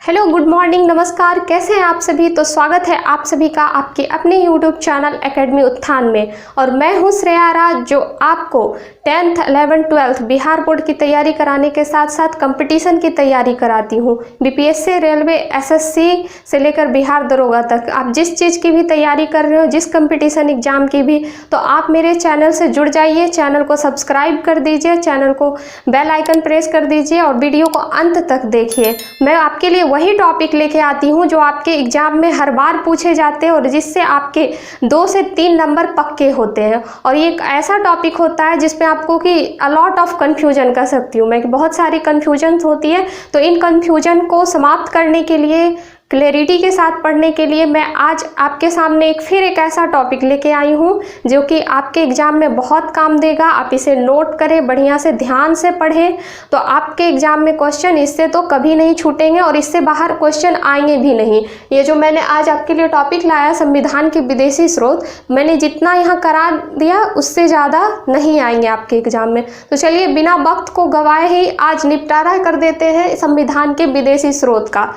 Hello, good morning, नमस्कार। कैसे हैं आप सभी। तो स्वागत है आप सभी का आपके अपने यूट्यूब चैनल एकेडमी उत्थान में। और मैं हूं श्रेया राज, जो आपको 10th, 11th, 12th Bihar board की तैयारी कराने के साथ साथ कंपटीशन की तैयारी कराती हूं। बीपीएससी, रेलवे, एसएससी से लेकर बिहार दरोगा तक आप जिस चीज़ की भी तैयारी कर रहे हो, जिस कंपटीशन एग्जाम की भी, तो आप मेरे चैनल से जुड़ जाइए। चैनल को सब्सक्राइब कर दीजिए, चैनल को बेल आइकन प्रेस कर दीजिए और वीडियो को अंत तक देखिए। मैं आपके लिए वही टॉपिक लेके आती हूँ जो आपके एग्जाम में हर बार पूछे जाते हैं और जिससे आपके 2 से 3 नंबर पक्के होते हैं। और ये एक ऐसा टॉपिक होता है जिसपे आपको कि अलॉट ऑफ कन्फ्यूजन कर सकती हूँ मैं, कि बहुत सारी कन्फ्यूजन होती है। तो इन कन्फ्यूजन को समाप्त करने के लिए, क्लैरिटी के साथ पढ़ने के लिए, मैं आज आपके सामने फिर एक ऐसा टॉपिक लेके आई हूँ जो कि आपके एग्जाम में बहुत काम देगा। आप इसे नोट करें, बढ़िया से ध्यान से पढ़ें, तो आपके एग्जाम में क्वेश्चन इससे तो कभी नहीं छूटेंगे और इससे बाहर क्वेश्चन आएंगे भी नहीं। ये जो मैंने आज आपके लिए टॉपिक लाया, संविधान के विदेशी स्रोत, मैंने जितना यहाँ करा दिया उससे ज़्यादा नहीं आएंगे आपके एग्जाम में। तो चलिए बिना वक्त को गवाए ही आज निपटारा कर देते हैं संविधान के विदेशी स्रोत का।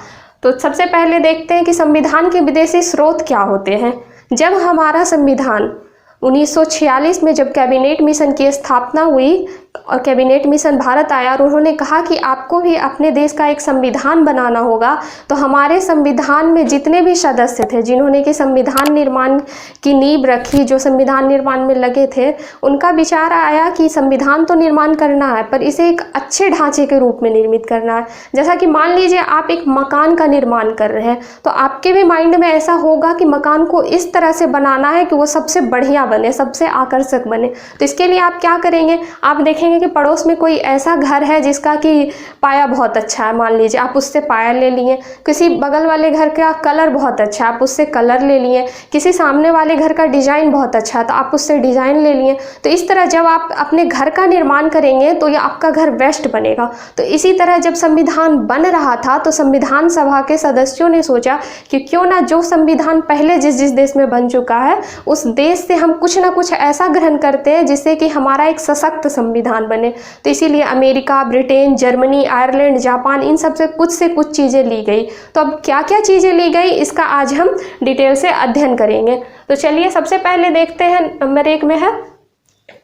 तो सबसे पहले देखते हैं कि संविधान के विदेशी स्रोत क्या होते हैं। जब हमारा संविधान 1946 में जब कैबिनेट मिशन की स्थापना हुई और कैबिनेट मिशन भारत आया और उन्होंने कहा कि आपको भी अपने देश का एक संविधान बनाना होगा, तो हमारे संविधान में जितने भी सदस्य थे जिन्होंने कि संविधान निर्माण की नींव रखी, जो संविधान निर्माण में लगे थे, उनका विचार आया कि संविधान तो निर्माण करना है पर इसे एक अच्छे ढांचे के रूप में निर्मित करना है। जैसा कि मान लीजिए आप एक मकान का निर्माण कर रहे हैं, तो आपके भी माइंड में ऐसा होगा कि मकान को इस तरह से बनाना है कि वो सबसे बढ़िया बने, सबसे आकर्षक बने। तो इसके लिए आप क्या करेंगे, आप देखेंगे कि पड़ोस में कोई ऐसा घर है जिसका कि पाया बहुत अच्छा है, मान लीजिए आप उससे पाया ले लिए। किसी बगल वाले घर का कलर बहुत अच्छा है, आप उससे कलर ले लिए। किसी सामने वाले घर का डिजाइन बहुत अच्छा है तो आप उससे डिजाइन ले लिए। तो इस तरह जब आप अपने घर का निर्माण करेंगे तो ये आपका घर बेस्ट बनेगा। तो इसी तरह जब संविधान बन रहा था तो संविधान सभा के सदस्यों ने सोचा कि क्यों ना जो संविधान पहले जिस जिस देश में बन चुका है उस देश से हम कुछ ना कुछ ऐसा ग्रहण करते हैं जिससे कि हमारा एक सशक्त संविधान बने। तो इसीलिए America, Britain, Germany, Ireland, Japan, इन सब से कुछ चीज़ें ली गई। तो अब क्या क्या चीज़ें ली गई इसका आज हम डिटेल से अध्ययन करेंगे। तो चलिए सबसे पहले देखते हैं, नंबर 1 में है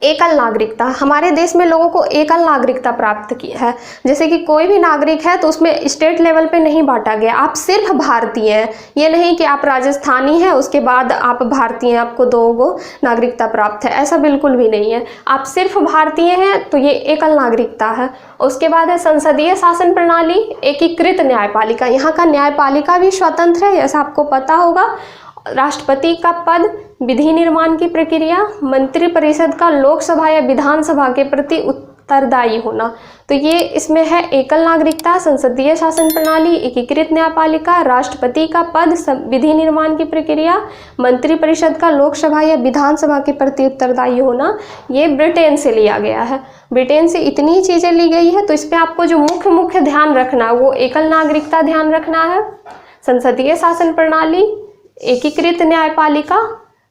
एकल नागरिकता। हमारे देश में लोगों को एकल नागरिकता प्राप्त की है। जैसे कि कोई भी नागरिक है तो उसमें स्टेट लेवल पे नहीं बांटा गया, आप सिर्फ भारतीय हैं। ये नहीं कि आप राजस्थानी हैं उसके बाद आप भारतीय हैं, आपको 2 नागरिकता प्राप्त है, ऐसा बिल्कुल भी नहीं है। आप सिर्फ भारतीय हैं तो ये एकल नागरिकता है। उसके बाद है संसदीय शासन प्रणाली, एकीकृत न्यायपालिका। यहाँ का न्यायपालिका भी स्वतंत्र है, ऐसा आपको पता होगा। राष्ट्रपति का पद, विधि निर्माण की प्रक्रिया, मंत्रिपरिषद का लोकसभा या विधानसभा के प्रति उत्तरदायी होना। तो ये इसमें है एकल नागरिकता, संसदीय शासन प्रणाली, एकीकृत न्यायपालिका, राष्ट्रपति का पद, विधि निर्माण की प्रक्रिया, मंत्रिपरिषद का लोकसभा या विधानसभा के प्रति उत्तरदायी होना। ये ब्रिटेन से लिया गया है, ब्रिटेन से इतनी चीज़ें ली गई है। तो इस पर आपको जो मुख्य ध्यान रखना है वो एकल नागरिकता ध्यान रखना है, संसदीय शासन प्रणाली, एकीकृत न्यायपालिका,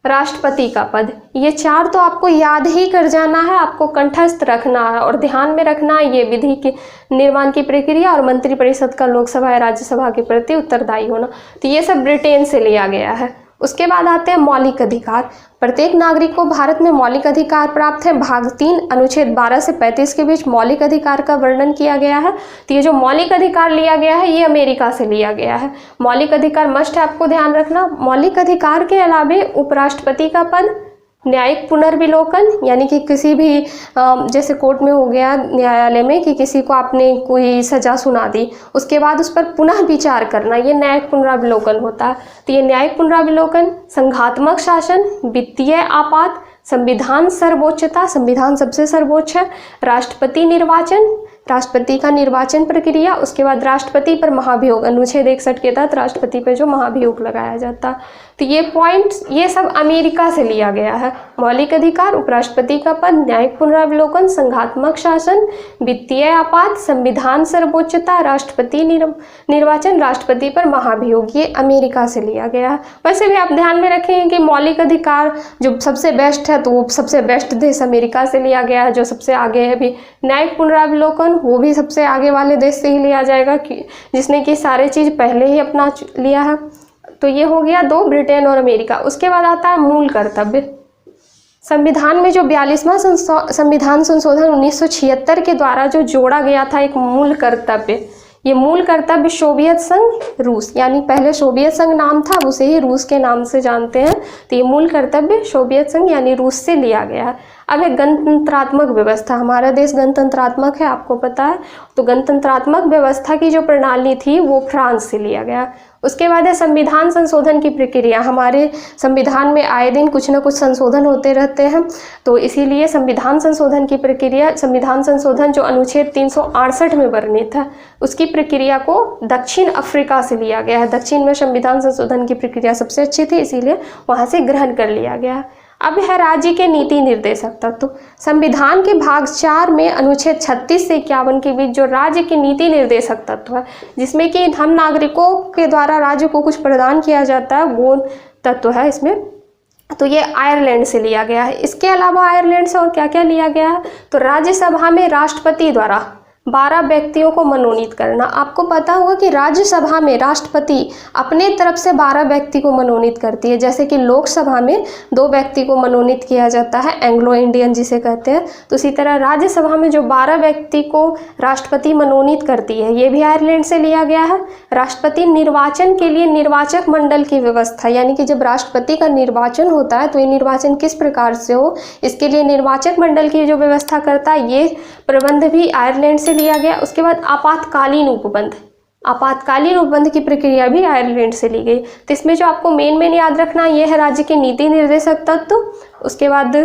राष्ट्रपति का पद। ये 4 तो आपको याद ही कर जाना है, आपको कंठस्थ रखना है और ध्यान में रखना है। ये विधि के निर्माण की प्रक्रिया और मंत्रिपरिषद का लोकसभा या राज्यसभा के प्रति उत्तरदायी होना। तो ये सब ब्रिटेन से लिया गया है। उसके बाद आते हैं मौलिक अधिकार। प्रत्येक नागरिक को भारत में मौलिक अधिकार प्राप्त है। भाग 3 अनुच्छेद 12 से 35 के बीच मौलिक अधिकार का वर्णन किया गया है। तो ये जो मौलिक अधिकार लिया गया है ये अमेरिका से लिया गया है। मौलिक अधिकार मस्ट है, आपको ध्यान रखना। मौलिक अधिकार के अलावा उपराष्ट्रपति का पद, न्यायिक पुनर्विलोकन, यानी कि किसी भी जैसे कोर्ट में हो गया, न्यायालय में, कि किसी को आपने कोई सज़ा सुना दी उसके बाद उस पर पुनः विचार करना, ये न्यायिक पुनरावलोकन होता है। तो ये न्यायिक पुनरावलोकन, संघात्मक शासन, वित्तीय आपात, संविधान सर्वोच्चता, संविधान सबसे सर्वोच्च है, राष्ट्रपति निर्वाचन, राष्ट्रपति का निर्वाचन प्रक्रिया, उसके बाद राष्ट्रपति पर महाभियोग, अनुच्छेद 61 के तहत राष्ट्रपति पर जो महाभियोग लगाया जाता। तो ये पॉइंट्स ये सब अमेरिका से लिया गया है। मौलिक अधिकार, उपराष्ट्रपति का पद, न्यायिक पुनरावलोकन, संघात्मक शासन, वित्तीय आपात, संविधान सर्वोच्चता, राष्ट्रपति निर्वाचन, राष्ट्रपति पर महाभियोग, ये अमेरिका से लिया गया है। वैसे भी आप ध्यान में रखेंगे कि मौलिक अधिकार जो सबसे बेस्ट है तो वो सबसे बेस्ट देश अमेरिका से लिया गया है, जो सबसे आगे है। भी न्यायिक पुनरावलोकन वो भी सबसे आगे वाले देश से ही लिया जाएगा जिसने कि सारे चीज़ पहले ही अपना लिया है। तो ये हो गया 2, ब्रिटेन और अमेरिका। उसके बाद आता है मूल कर्तव्य। संविधान में जो 42वां संविधान संशोधन 1976 के द्वारा जो जोड़ा गया था एक मूल कर्तव्य, ये मूल कर्तव्य सोवियत संघ रूस, यानी पहले सोवियत संघ नाम था, उसे ही रूस के नाम से जानते हैं। तो ये मूल कर्तव्य सोवियत संघ यानी रूस से लिया गया है। अब है गणतंत्रात्मक व्यवस्था। हमारा देश गणतंत्रात्मक है, आपको पता है। तो गणतंत्रात्मक व्यवस्था की जो प्रणाली थी वो फ्रांस से लिया गया। उसके बाद है संविधान संशोधन की प्रक्रिया। हमारे संविधान में आए दिन कुछ ना कुछ संशोधन होते रहते हैं, तो इसीलिए संविधान संशोधन की प्रक्रिया, संविधान संशोधन जो अनुच्छेद 368 में वर्णित है उसकी प्रक्रिया को दक्षिण अफ्रीका से लिया गया है। दक्षिण में संविधान संशोधन की प्रक्रिया सबसे अच्छी थी, इसीलिए वहाँ से ग्रहण कर लिया गया। अब है राज्य के नीति निर्देशक तत्व। संविधान के भाग 4 में अनुच्छेद 36 से 51 के बीच जो राज्य के नीति निर्देशक तत्व है, जिसमें कि हम नागरिकों के द्वारा राज्य को कुछ प्रदान किया जाता है, वो तत्व है इसमें। तो ये आयरलैंड से लिया गया है। इसके अलावा आयरलैंड से और क्या क्या लिया गया है, तो राज्यसभा में राष्ट्रपति द्वारा 12 व्यक्तियों को मनोनीत करना। आपको पता होगा कि राज्यसभा में राष्ट्रपति अपने तरफ से 12 व्यक्ति को मनोनीत करती है, जैसे कि लोकसभा में 2 व्यक्ति को मनोनीत किया जाता है, एंग्लो इंडियन जिसे कहते हैं। तो इसी तरह राज्यसभा में जो 12 व्यक्ति को राष्ट्रपति मनोनीत करती है, ये भी आयरलैंड से लिया गया है। राष्ट्रपति निर्वाचन के लिए निर्वाचक मंडल की व्यवस्था, यानी कि जब राष्ट्रपति का निर्वाचन होता है तो ये निर्वाचन किस प्रकार से हो, इसके लिए निर्वाचक मंडल की जो व्यवस्था करता है, ये प्रबंध भी आयरलैंड से लिया गया। उसके बाद आपातकालीन उपबंध, आपातकालीन उपबंध की प्रक्रिया भी आयरलैंड से ली गई। तो इसमें जो आपको मेन याद रखना ये है राज्य के नीति निर्देशक तत्व, उसके बाद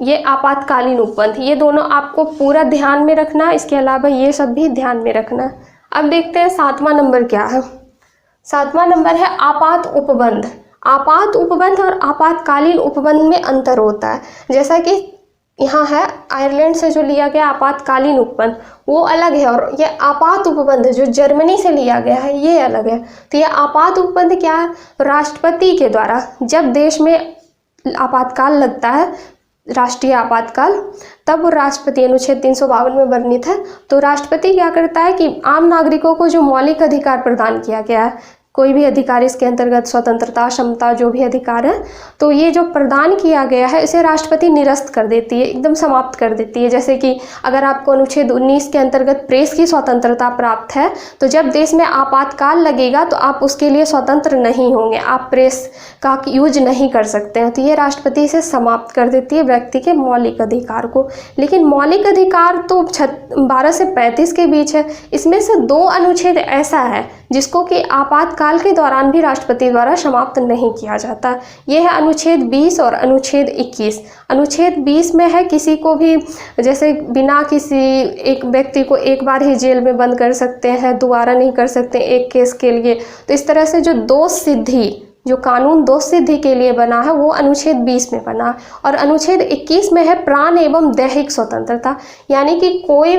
ये आपातकालीन उपबंध, ये दोनों आपको पूरा ध्यान में रखना। इसके अलावा ये सब भी ध्यान में रखना। अब देखते हैं 7वां नंबर क्या है। 7वां नंबर है आपात उपबंध। आपात उपबंध और आपातकालीन उपबंध में अंतर होता है। जैसा कि यहाँ है आयरलैंड से जो लिया गया आपातकालीन उपबंध वो अलग है, और ये आपात उपबंध जो जर्मनी से लिया गया है ये अलग है। तो ये आपात उपबंध क्या है, राष्ट्रपति के द्वारा जब देश में आपातकाल लगता है, राष्ट्रीय आपातकाल, तब राष्ट्रपति अनुच्छेद 352 में वर्णित है। तो राष्ट्रपति क्या करता है कि आम नागरिकों को जो मौलिक अधिकार प्रदान किया गया है, कोई भी अधिकार इसके अंतर्गत स्वतंत्रता, क्षमता, जो भी अधिकार है, तो ये जो प्रदान किया गया है इसे राष्ट्रपति निरस्त कर देती है, एकदम समाप्त कर देती है। जैसे कि अगर आपको अनुच्छेद 19 के अंतर्गत प्रेस की स्वतंत्रता प्राप्त है, तो जब देश में आपातकाल लगेगा तो आप उसके लिए स्वतंत्र नहीं होंगे, आप प्रेस का यूज नहीं कर सकते हैं। तो ये राष्ट्रपति इसे समाप्त कर देती है व्यक्ति के मौलिक अधिकार को। लेकिन मौलिक अधिकार तो 12 से 35 के बीच है। इसमें से 2 अनुच्छेद ऐसा है जिसको कि आपातकाल के दौरान भी राष्ट्रपति द्वारा समाप्त नहीं किया जाता। ये है अनुच्छेद 20 और अनुच्छेद 21। अनुच्छेद 20 में है किसी को भी जैसे बिना किसी एक व्यक्ति को एक बार ही जेल में बंद कर सकते हैं, दोबारा नहीं कर सकते एक केस के लिए। तो इस तरह से जो दोष सिद्धि, जो कानून दोष सिद्धि के लिए बना है वो अनुच्छेद 20 में बना। और अनुच्छेद 21 में है प्राण एवं दैहिक स्वतंत्रता, यानी कि कोई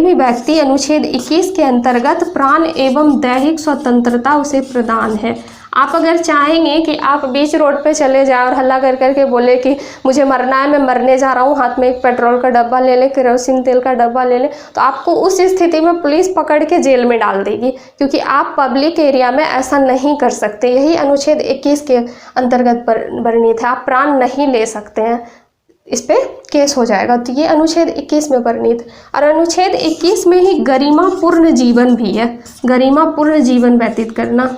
भी व्यक्ति अनुच्छेद 21 के अंतर्गत प्राण एवं दैहिक स्वतंत्रता उसे प्रदान है। आप अगर चाहेंगे कि आप बीच रोड पे चले जाए और हल्ला कर करके बोले कि मुझे मरना है, मैं मरने जा रहा हूँ, हाथ में एक पेट्रोल का डब्बा ले ले, केरोसिन तेल का डब्बा ले ले, तो आपको उस स्थिति में पुलिस पकड़ के जेल में डाल देगी, क्योंकि आप पब्लिक एरिया में ऐसा नहीं कर सकते। यही अनुच्छेद 21 के अंतर्गत वर्णित है। आप प्राण नहीं ले सकते हैं, इस पे केस हो जाएगा। तो ये अनुच्छेद 21 में वर्णित। और अनुच्छेद 21 में ही गरिमापूर्ण जीवन भी है, गरिमापूर्ण जीवन व्यतीत करना।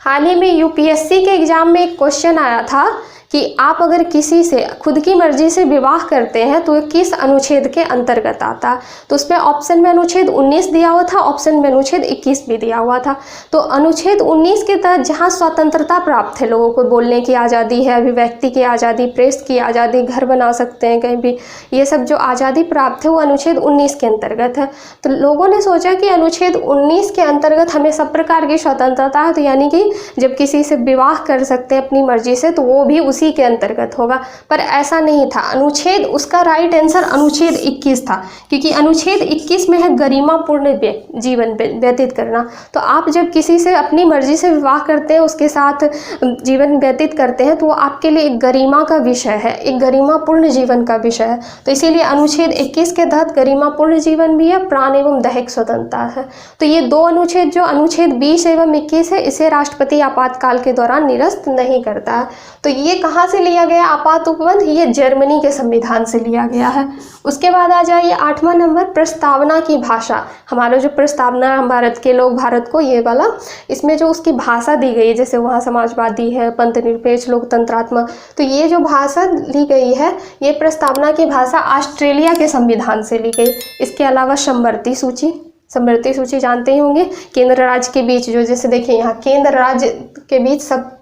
हाल ही में यूपीएससी के एग्जाम में एक क्वेश्चन आया था कि आप अगर किसी से खुद की मर्जी से विवाह करते हैं तो किस अनुच्छेद के अंतर्गत आता है। तो उसमें ऑप्शन में अनुच्छेद 19 दिया हुआ था, ऑप्शन में अनुच्छेद 21 भी दिया हुआ था। तो अनुच्छेद 19 के तहत जहाँ स्वतंत्रता प्राप्त है, लोगों को बोलने की आज़ादी है, अभिव्यक्ति की आज़ादी, प्रेस की आज़ादी, घर बना सकते हैं कहीं भी, ये सब जो आज़ादी प्राप्त है वो अनुच्छेद 19 के अंतर्गत है। तो लोगों ने सोचा कि अनुच्छेद 19 के अंतर्गत हमें सब प्रकार की स्वतंत्रता है, तो यानी कि जब किसी से विवाह कर सकते हैं अपनी मर्जी से तो वो भी उसी के अंतर्गत होगा, पर ऐसा नहीं था। अनुच्छेद, उसका राइट आंसर अनुच्छेद 21 था, क्योंकि अनुच्छेद 21 में है गरिमापूर्ण जीवन व्यतीत करना। तो आप जब किसी से अपनी मर्जी से विवाह करते हैं, उसके साथ जीवन व्यतीत करते हैं, तो वो आपके लिए एक गरिमा का विषय है, एक गरिमापूर्ण जीवन का विषय है। तो इसीलिए अनुच्छेद 21 के तहत गरिमापूर्ण जीवन भी है, प्राण एवं दैहिक स्वतंत्रता है। तो ये दो अनुच्छेद, जो अनुच्छेद 20 एवं 21 है, इसे राष्ट्रपति आपातकाल के दौरान निरस्त नहीं करता है। तो ये कहाँ से लिया गया आपात उपबंध? ये जर्मनी के संविधान से लिया गया है। उसके बाद आ जाइए 8वां नंबर, प्रस्तावना की भाषा। हमारा जो प्रस्तावना है, हम भारत के लोग भारत को, ये वाला, इसमें जो उसकी भाषा दी गई है, जैसे वहाँ समाजवादी है, पंथ निरपेक्ष, लोकतंत्रात्मक, तो ये जो भाषा ली गई है, ये प्रस्तावना की भाषा ऑस्ट्रेलिया के संविधान से ली गई। इसके अलावा समवर्ती सूची, समवर्ती सूची जानते ही होंगे, केंद्र राज्य के बीच जो, जैसे देखिए यहाँ केंद्र राज्य के बीच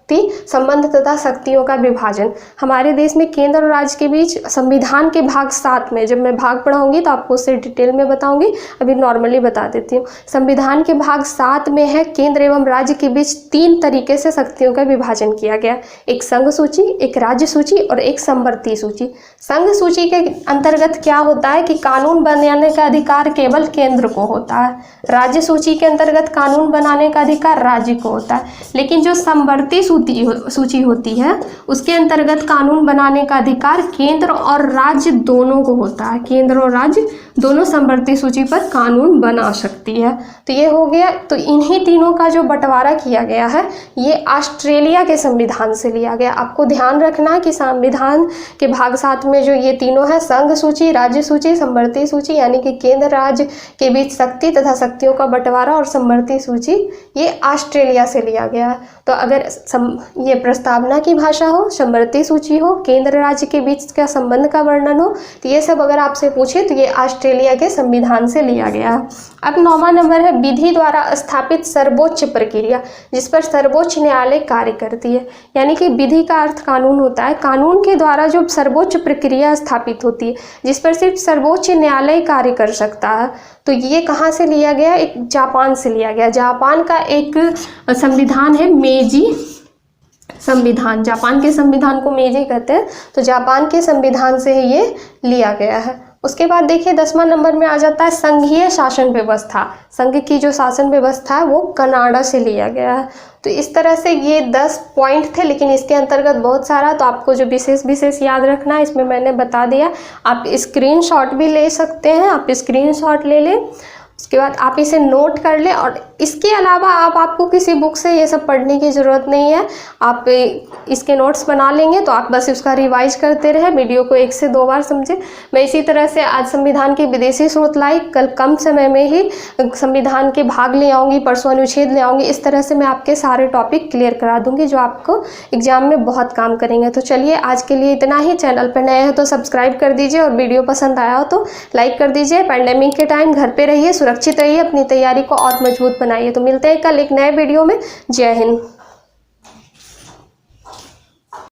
संबंध तथा शक्तियों का विभाजन। हमारे देश में केंद्र और राज्य के बीच संविधान के भाग 7 में, जब मैं भाग पढ़ाऊंगी तो आपको उससे डिटेल में बताऊंगी, अभी नॉर्मली बता देती हूँ। संविधान के भाग 7 में है केंद्र एवं राज्य के बीच 3 तरीके से शक्तियों का विभाजन किया गया, एक संघ सूची, एक राज्य सूची और एक समवर्ती सूची। संघ सूची के अंतर्गत क्या होता है कि कानून बनाने का अधिकार केवल केंद्र को होता है, राज्य सूची के अंतर्गत कानून बनाने का अधिकार राज्य को होता है, लेकिन जो समवर्ती सूची होती है उसके अंतर्गत कानून बनाने का अधिकार केंद्र और राज्य दोनों को होता है। केंद्र और राज्य दोनों समवर्ती सूची पर कानून बना सकती है। तो ये हो गया। तो इन्हीं तीनों का जो बंटवारा किया गया है ये ऑस्ट्रेलिया के संविधान से लिया गया। आपको ध्यान रखना है कि संविधान के भाग 7 में जो ये तीनों है, संघ सूची, राज्य सूची, समवर्ती सूची, यानी कि केंद्र राज्य के बीच शक्ति तथा शक्तियों का बंटवारा, और समवर्ती सूची ये ऑस्ट्रेलिया से लिया गया है। तो अगर ये प्रस्तावना की भाषा हो, समवर्ती सूची हो, केंद्र राज्य के बीच का संबंध का वर्णन हो, तो ये सब अगर आपसे पूछे तो ये ऑस्ट्रेलिया के संविधान से लिया गया है। अब 9वां नंबर है, विधि द्वारा स्थापित सर्वोच्च प्रक्रिया, जिस पर सर्वोच्च न्यायालय कार्य करती है। यानी कि विधि का अर्थ कानून होता है, कानून के द्वारा जो सर्वोच्च प्रक्रिया स्थापित होती है जिस पर सिर्फ सर्वोच्च न्यायालय कार्य कर सकता है। तो ये कहाँ से लिया गया? एक जापान से लिया गया। जापान का एक संविधान है मेजी संविधान, जापान के संविधान को मेजी कहते हैं। तो जापान के संविधान से ही ये लिया गया है। उसके बाद देखिए 10वां नंबर में आ जाता है संघीय शासन व्यवस्था। संघ की जो शासन व्यवस्था है वो कनाडा से लिया गया है। तो इस तरह से ये 10 पॉइंट थे, लेकिन इसके अंतर्गत बहुत सारा, तो आपको जो विशेष याद रखना है इसमें मैंने बता दिया। आप स्क्रीनशॉट भी ले सकते हैं, आप स्क्रीनशॉट ले लें, उसके बाद आप इसे नोट कर लें। और इसके अलावा आपको किसी बुक से ये सब पढ़ने की ज़रूरत नहीं है, आप इसके नोट्स बना लेंगे तो आप बस उसका रिवाइज करते रहे, वीडियो को 1 से 2 बार समझे। मैं इसी तरह से आज संविधान के विदेशी स्रोत लाई, कल कम समय में ही संविधान के भाग ले आऊँगी, परसों अनुच्छेद ले आऊँगी। इस तरह से मैं आपके सारे टॉपिक क्लियर करा दूँगी जो आपको एग्जाम में बहुत काम करेंगे। तो चलिए आज के लिए इतना ही। चैनल पर नए हो तो सब्सक्राइब कर दीजिए और वीडियो पसंद आया हो तो लाइक कर दीजिए। पैंडेमिक के टाइम घर पे रहिए, सुरक्षित रहिए, अपनी तैयारी को और मजबूत बनाइए। तो मिलते हैं कल एक नए वीडियो में। जय हिंद।